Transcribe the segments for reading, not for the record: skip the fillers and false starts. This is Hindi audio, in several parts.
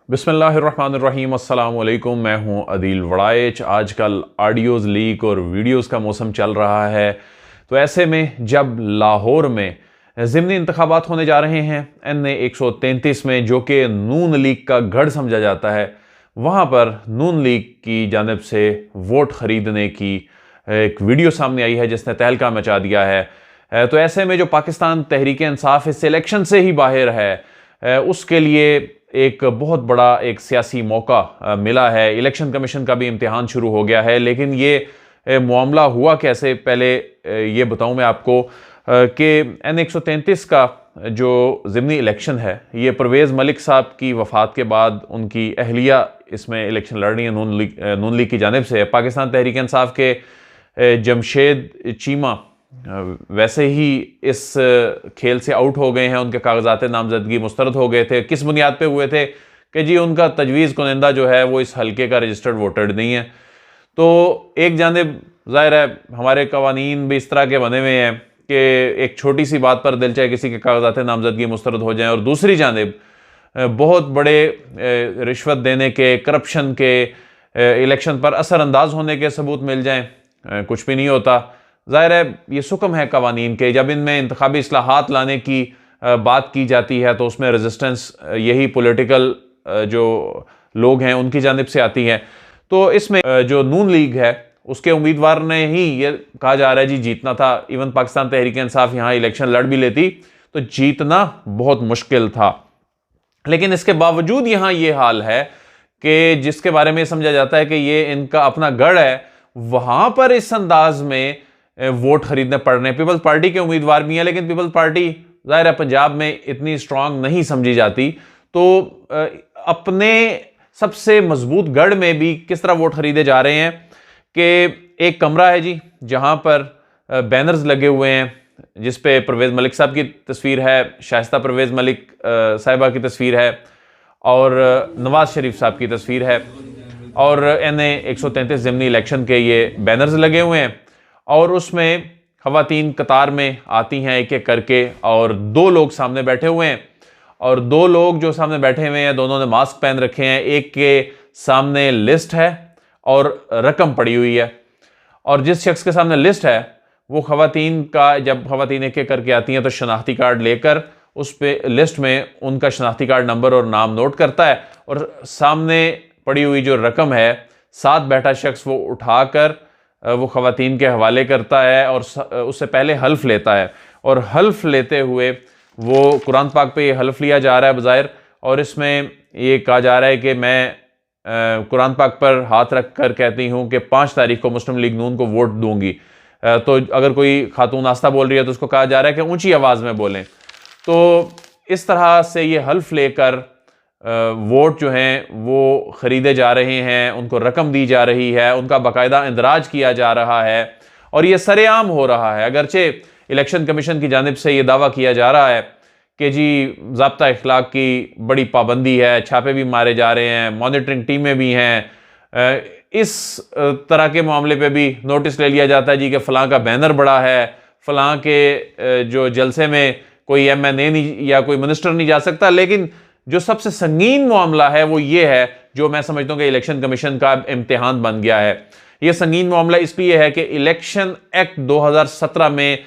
बिस्मिल्लाहिर्रहमानिर्रहीम, अस्सलाम वालेकुम। मैं हूं अदील वराइच। आजकल ऑडियोज़ लीक और वीडियोज़ का मौसम चल रहा है, तो ऐसे में जब लाहौर में ज़िमनी इंतखाबात होने जा रहे हैं NA 133 में, जो कि नून लीग का गढ़ समझा जाता है, वहाँ पर नून लीग की जानिब से वोट ख़रीदने की एक वीडियो सामने आई है जिसने तहलका मचा दिया है। तो ऐसे में जो पाकिस्तान तहरीक इंसाफ इस इलेक्शन से ही बाहर है, उसके लिए एक बहुत बड़ा एक सियासी मौका मिला है। इलेक्शन कमीशन का भी इम्तिहान शुरू हो गया है, लेकिन ये मामला हुआ कैसे, पहले ये बताऊं मैं आपको कि NA 133 का जो ज़िमनी इलेक्शन है, ये परवेज़ मलिक साहब की वफ़ात के बाद उनकी अहलिया इसमें इलेक्शन लड़ रही है नून लीग की जानिब से। पाकिस्तान तहरीक इंसाफ के जमशेद चीमा वैसे ही इस खेल से आउट हो गए हैं। उनके कागजात नामजदगी मुस्तरद हो गए थे। किस बुनियाद पे हुए थे कि जी उनका तजवीज़ कुनिंदा जो है वो इस हल्के का रजिस्टर्ड वोटर नहीं है। तो एक जानिब ज़ाहिर है हमारे कवानीन भी इस तरह के बने हुए हैं कि एक छोटी सी बात पर दिल चाहे किसी के कागजात नामजदगी मुस्तरद हो जाएं, और दूसरी जानिब बहुत बड़े रिश्वत देने के, करप्शन के, इलेक्शन पर असरअंदाज होने के सबूत मिल जाएं, कुछ भी नहीं होता। ज़ाहिर है ये सुकम है कवानीन के, जब इनमें इंतखाबी इस्लाहात लाने की बात की जाती है तो उसमें रेजिस्टेंस यही पॉलिटिकल जो लोग हैं उनकी जानिब से आती है। तो इसमें जो नून लीग है उसके उम्मीदवार ने ही ये कहा जा रहा है जी जीतना था। इवन पाकिस्तान तहरीक इंसाफ यहाँ इलेक्शन लड़ भी लेती तो जीतना बहुत मुश्किल था, लेकिन इसके बावजूद यहाँ ये हाल है कि जिसके बारे में समझा जाता है कि ये इनका अपना गढ़ है, वहाँ पर इस अंदाज में वोट खरीदने पड़ रहे हैं। पीपल्स पार्टी के उम्मीदवार भी हैं, लेकिन पीपल्स पार्टी ज़ाहिर है पंजाब में इतनी स्ट्रांग नहीं समझी जाती। तो अपने सबसे मजबूत गढ़ में भी किस तरह वोट खरीदे जा रहे हैं कि एक कमरा है जी जहां पर बैनर्स लगे हुए हैं जिस पे परवेज़ मलिक साहब की तस्वीर है, शाइस्ता परवेज़ मलिक साहिबा की तस्वीर है और नवाज शरीफ साहब की तस्वीर है, और NA 133 ज़िमनी इलेक्शन के ये बैनर्स लगे हुए हैं। और उसमें ख़वातीन कतार में आती हैं एक एक करके, और दो लोग सामने बैठे हुए हैं, और दो लोग जो सामने बैठे हुए हैं दोनों ने मास्क पहन रखे हैं। एक के सामने लिस्ट है और रकम पड़ी हुई है, और जिस शख्स के सामने लिस्ट है वो ख़वातीन का, जब ख़वातीन एक एक करके आती हैं तो शनाख्ती कार्ड लेकर उस पे लिस्ट में उनका शनाख्ती कार्ड नंबर और नाम नोट करता है, और सामने पड़ी हुई जो रकम है साथ बैठा शख्स वो उठाकर वो ख़वातीन के हवाले करता है, और उससे पहले हल्फ लेता है, और हल्फ लेते हुए वो कुरान पाक पे ये हल्फ लिया जा रहा है बज़ाहिर, और इसमें ये कहा जा रहा है कि मैं कुरान पाक पर हाथ रख कर कहती हूँ कि 5 तारीख को मुस्लिम लीग नून को वोट दूंगी। तो अगर कोई खातून आस्था बोल रही है तो उसको कहा जा रहा है कि ऊंची आवाज़ में बोलें। तो इस तरह से ये हल्फ लेकर वोट जो हैं वो ख़रीदे जा रहे हैं, उनको रकम दी जा रही है, उनका बाकायदा इंदराज किया जा रहा है, और ये सरेआम हो रहा है। अगरचे इलेक्शन कमीशन की जानिब से ये दावा किया जा रहा है कि जी ज़ाब्ता इखलाक की बड़ी पाबंदी है, छापे भी मारे जा रहे हैं, मॉनिटरिंग टीमें भी हैं, इस तरह के मामले पे भी नोटिस ले लिया जाता है जी कि फ़लाँ का बैनर बड़ा है, फ़लाँ के जो जलसे में कोई MNA नहीं या कोई मिनिस्टर नहीं जा सकता। लेकिन जो सबसे संगीन मामला है वो ये है, जो मैं समझता हूँ कि इलेक्शन कमीशन का इम्तिहान बन गया है। ये संगीन मामला इसलिए है कि इलेक्शन एक्ट 2017 में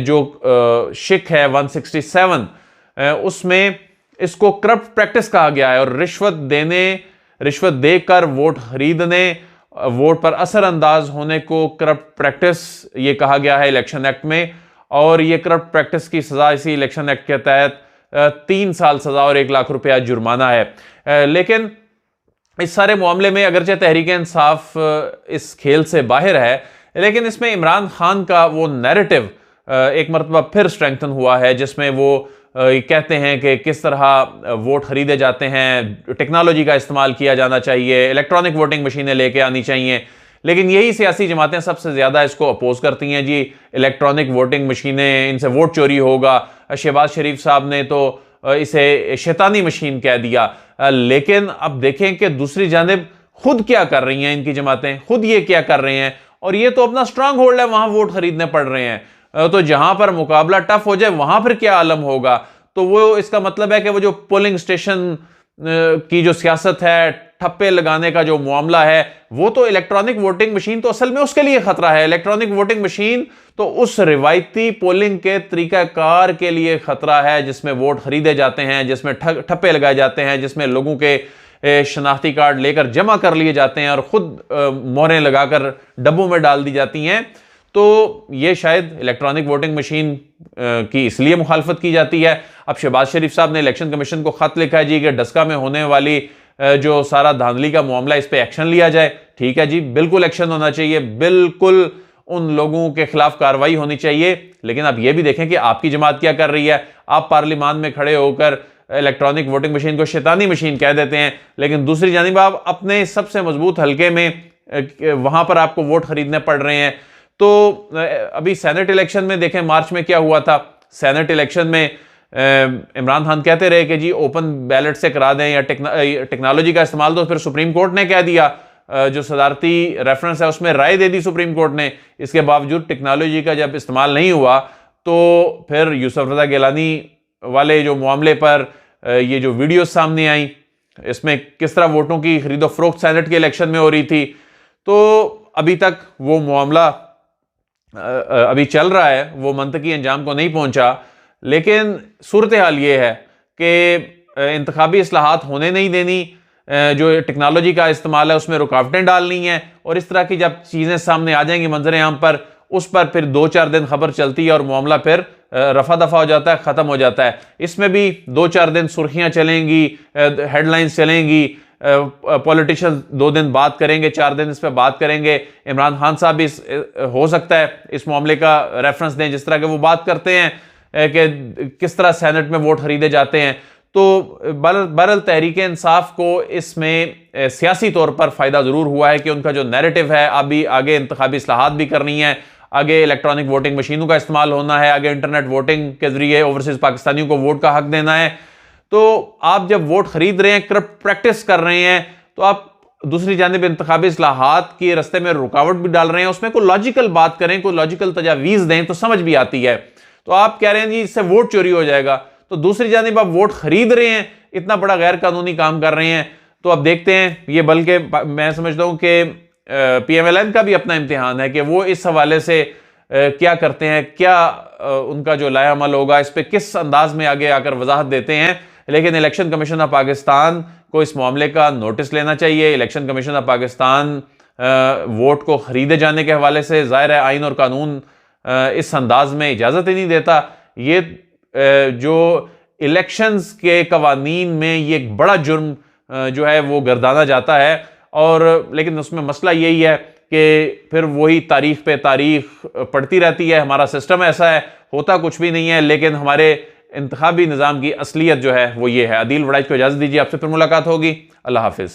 जो शिक है 167, उसमें इसको करप्ट प्रैक्टिस कहा गया है, और रिश्वत देकर वोट खरीदने, वोट पर असरअंदाज होने को करप्ट प्रैक्टिस ये कहा गया है इलेक्शन एक्ट में। और ये करप्ट प्रैक्टिस की सज़ा इसी इलेक्शन एक्ट के तहत 3 साल सज़ा और 1 लाख रुपया जुर्माना है। लेकिन इस सारे मामले में अगरचे तहरीक इंसाफ इस खेल से बाहर है, लेकिन इसमें इमरान खान का वो नैरेटिव एक मरतबा फिर स्ट्रेंथन हुआ है, जिसमें वो कहते हैं कि किस तरह वोट खरीदे जाते हैं, टेक्नोलॉजी का इस्तेमाल किया जाना चाहिए, इलेक्ट्रॉनिक वोटिंग मशीनें लेके आनी चाहिए। लेकिन यही सियासी जमातें सबसे ज़्यादा इसको अपोज करती हैं जी, इलेक्ट्रॉनिक वोटिंग मशीनें, इनसे वोट चोरी होगा। शहबाज शरीफ साहब ने तो इसे शैतानी मशीन कह दिया। लेकिन अब देखें कि दूसरी जानिब खुद क्या कर रही हैं इनकी जमातें, खुद ये क्या कर रहे हैं, और ये तो अपना स्ट्रांग होल्ड है, वहां वोट खरीदने पड़ रहे हैं। तो जहां पर मुकाबला टफ हो जाए वहां फिर क्या आलम होगा। तो वो इसका मतलब है कि वो जो पोलिंग स्टेशन की जो सियासत है, ठप्पे लगाने का जो मामला है, वो तो इलेक्ट्रॉनिक वोटिंग मशीन तो असल में उसके लिए खतरा है। इलेक्ट्रॉनिक वोटिंग मशीन तो उस रिवायती पोलिंग के तरीकाकार के लिए खतरा है जिसमें वोट खरीदे जाते हैं, जिसमें ठप्पे लगाए जाते हैं, जिसमें लोगों के शनाख्ती कार्ड लेकर जमा कर लिए जाते हैं और खुद मोहरें लगाकर डब्बों में डाल दी जाती हैं। तो ये शायद इलेक्ट्रॉनिक वोटिंग मशीन की इसलिए मुखालफत की जाती है। अब शहबाज शरीफ साहब ने इलेक्शन कमीशन को खत लिखा है जी कि डस्का में होने वाली जो सारा धांधली का मामला, इस पे एक्शन लिया जाए। ठीक है जी, बिल्कुल एक्शन होना चाहिए, बिल्कुल उन लोगों के खिलाफ कार्रवाई होनी चाहिए। लेकिन आप ये भी देखें कि आपकी जमात क्या कर रही है। आप पार्लियामान में खड़े होकर इलेक्ट्रॉनिक वोटिंग मशीन को शैतानी मशीन कह देते हैं, लेकिन दूसरी जानिब आप अपने सबसे मजबूत हल्के में वहां पर आपको वोट खरीदने पड़ रहे हैं। तो अभी सेनेट इलेक्शन में देखें मार्च में क्या हुआ था। सेनेट इलेक्शन में इमरान खान कहते रहे कि जी ओपन बैलेट से करा दें या टेक्नोलॉजी का इस्तेमाल, तो फिर सुप्रीम कोर्ट ने कह दिया, जो सदारती रेफरेंस है उसमें राय दे दी सुप्रीम कोर्ट ने। इसके बावजूद टेक्नोलॉजी का जब इस्तेमाल नहीं हुआ तो फिर यूसुफ रजा गिलानी वाले जो मामले पर ये जो वीडियो सामने आई, इसमें किस तरह वोटों की खरीदो फरोख्त सेनेट के इलेक्शन में हो रही थी। तो अभी तक वो मामला अभी चल रहा है, वो मंतकी अंजाम को नहीं पहुंचा। लेकिन सूरत हाल ये है कि इंतखाबी इस्लाहात होने नहीं देनी, जो टेक्नोलॉजी का इस्तेमाल है उसमें रुकावटें डालनी है, और इस तरह की जब चीज़ें सामने आ जाएंगी मंजर आम पर, उस पर फिर 2-4 दिन खबर चलती है और मामला फिर रफा दफा हो जाता है, ख़त्म हो जाता है। इसमें भी 2-4 दिन सुर्खियाँ चलेंगी, हेडलाइंस चलेंगी, पॉलिटिशियन 2 दिन बात करेंगे, 4 दिन इस पर बात करेंगे। इमरान खान साहब भी हो सकता है इस मामले का रेफरेंस दें, जिस तरह के वो बात करते हैं कि किस तरह सेनेट में वोट खरीदे जाते हैं। तो बहरहाल तहरीक इंसाफ को इसमें सियासी तौर पर फ़ायदा ज़रूर हुआ है कि उनका जो नैरेटिव है, अभी आगे इंतखाबी इस्लाहात भी करनी है, आगे इलेक्ट्रॉनिक वोटिंग मशीनों का इस्तेमाल होना है, आगे इंटरनेट वोटिंग के ज़रिए ओवरसीज़ पाकिस्तानियों को वोट का हक देना है। तो आप जब वोट खरीद रहे हैं, करप्ट प्रैक्टिस कर रहे हैं, तो आप दूसरी जानिब इंतखाबी इस्लाहात के रस्ते में रुकावट भी डाल रहे हैं। उसमें कोई लॉजिकल बात करें, कोई लॉजिकल तजावीज़ दें तो समझ भी आती है। तो आप कह रहे हैं जी इससे वोट चोरी हो जाएगा, तो दूसरी जानिब आप वोट खरीद रहे हैं, इतना बड़ा गैर कानूनी काम कर रहे हैं। तो अब देखते हैं, ये बल्कि मैं समझता हूं कि PMLN का भी अपना इम्तिहान है कि वो इस हवाले से क्या करते हैं, क्या उनका जो लाया अमल होगा, इस पर किस अंदाज में आगे आकर वजाहत देते हैं। लेकिन इलेक्शन कमीशन ऑफ पाकिस्तान को इस मामले का नोटिस लेना चाहिए। Election commission of Pakistan vote को खरीदे जाने के हवाले से ज़ाहिर है आइन और कानून इस अंदाज में इजाज़त ही नहीं देता। ये जो इलेक्शंस के कवानीन में ये एक बड़ा जुर्म जो है वो गर्दाना जाता है। और लेकिन उसमें मसला यही है कि फिर वही तारीख पे तारीख पड़ती रहती है। हमारा सिस्टम ऐसा है, होता कुछ भी नहीं है, लेकिन हमारे इंतखाबी निज़ाम की असलियत जो है वो ये है। अदील वड़ाइच को इजाज़त दीजिए, आपसे फिर मुलाकात होगी। अल्लाह हाफिज़।